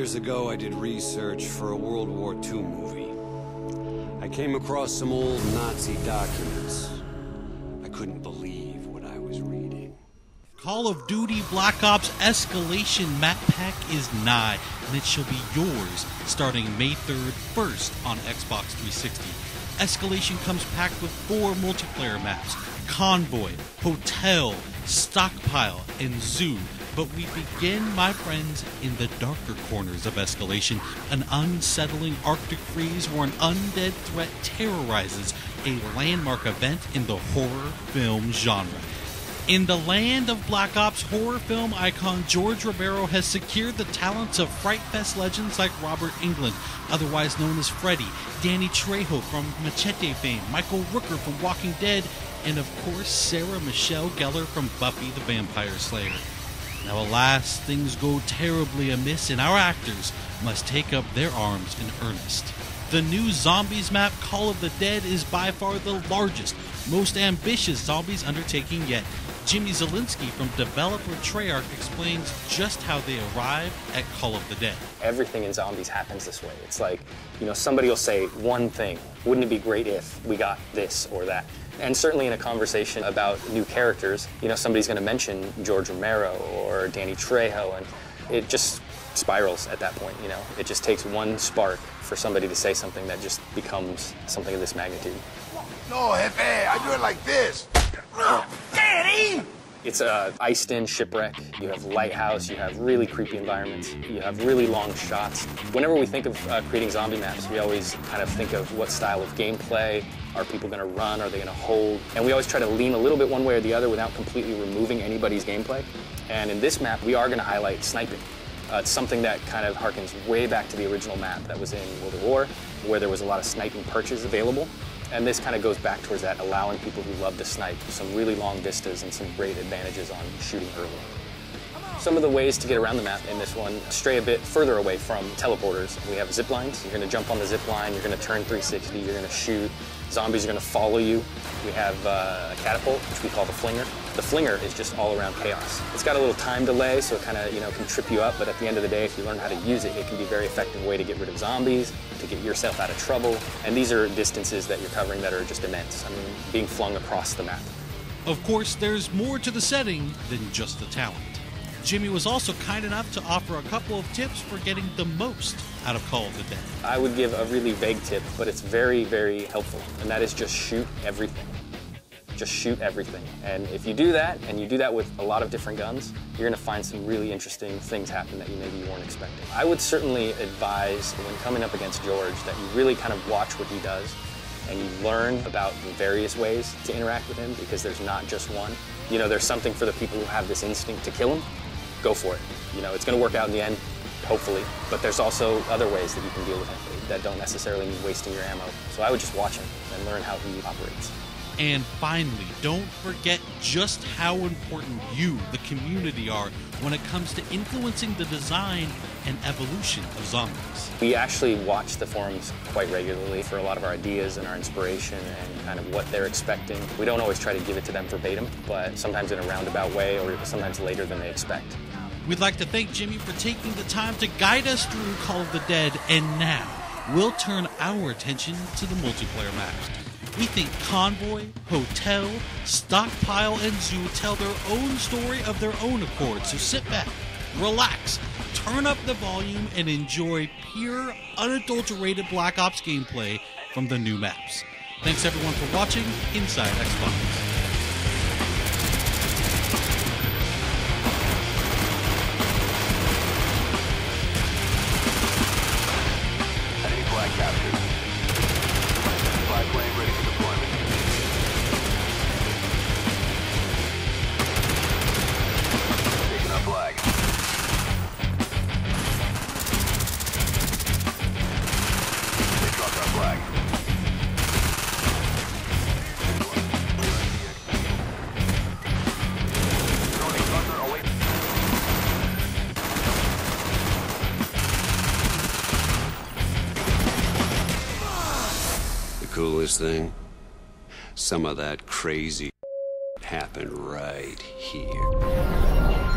years ago, I did research for a World War II movie. I came across some old Nazi documents. I couldn't believe what I was reading. Call of Duty Black Ops Escalation map pack is nigh, and it shall be yours starting May 3rd first on Xbox 360. Escalation comes packed with 4 multiplayer maps: Convoy, Hotel, Stockpile, and Zoo. But we begin, my friends, in the darker corners of Escalation, an unsettling Arctic freeze where an undead threat terrorizes a landmark event in the horror film genre. In the land of Black Ops, horror film icon George Romero has secured the talents of Fright Fest legends like Robert Englund, otherwise known as Freddy, Danny Trejo from Machete fame, Michael Rooker from Walking Dead, and of course Sarah Michelle Gellar from Buffy the Vampire Slayer. Now alas, things go terribly amiss and our actors must take up their arms in earnest. The new Zombies map, Call of the Dead, is by far the largest, most ambitious Zombies undertaking yet. Jimmy Zielinski from developer Treyarch explains just how they arrived at Call of the Dead. Everything in Zombies happens this way. It's like, somebody will say one thing. Wouldn't it be great if we got this or that? And certainly in a conversation about new characters, somebody's going to mention George Romero or Danny Trejo, and it just spirals at that point, It just takes one spark for somebody to say something that just becomes something of this magnitude. No, Jefe, I do it like this. Daddy! It's a iced-in shipwreck. You have lighthouse, you have really creepy environments, you have really long shots. Whenever we think of creating zombie maps, we always kind of think of what style of gameplay. Are people going to run? Are they going to hold? And we always try to lean a little bit one way or the other without completely removing anybody's gameplay. And in this map, we are going to highlight sniping. It's something that kind of harkens way back to the original map that was in World at War, where there was a lot of sniping perches available. And this kind of goes back towards that, allowing people who love to snipe some really long vistas and some great advantages on shooting early. Some of the ways to get around the map in this one stray a bit further away from teleporters. We have zip lines. You're going to jump on the zip line, you're going to turn 360, you're going to shoot. Zombies are going to follow you. We have a catapult, which we call the flinger. The flinger is just all around chaos. It's got a little time delay, so it kind of can trip you up, but at the end of the day, if you learn how to use it, it can be a very effective way to get rid of zombies, to get yourself out of trouble. And these are distances that you're covering that are just immense. I mean, being flung across the map. Of course, there's more to the setting than just the talent. Jimmy was also kind enough to offer a couple of tips for getting the most out of Call of the Dead. I would give a really vague tip, but it's very, very helpful, and that is just shoot everything. Just shoot everything. And if you do that, and you do that with a lot of different guns, you're going to find some really interesting things happen that you maybe weren't expecting. I would certainly advise, when coming up against George, that you really kind of watch what he does, and you learn about the various ways to interact with him, because there's not just one. There's something for the people who have this instinct to kill him. Go for it. It's going to work out in the end, hopefully, but there's also other ways that you can deal with him that don't necessarily mean wasting your ammo. So I would just watch him and learn how he operates. And finally, don't forget just how important you, the community, are when it comes to influencing the design and evolution of zombies. We actually watch the forums quite regularly for a lot of our ideas and our inspiration and kind of what they're expecting. We don't always try to give it to them verbatim, but sometimes in a roundabout way or sometimes later than they expect. We'd like to thank Jimmy for taking the time to guide us through Call of the Dead, and now we'll turn our attention to the multiplayer maps. We think Convoy, Hotel, Stockpile, and Zoo tell their own story of their own accord, so sit back, relax, turn up the volume, and enjoy pure, unadulterated Black Ops gameplay from the new maps. Thanks everyone for watching Inside Xbox. Coolest thing, some of that crazy happened right here.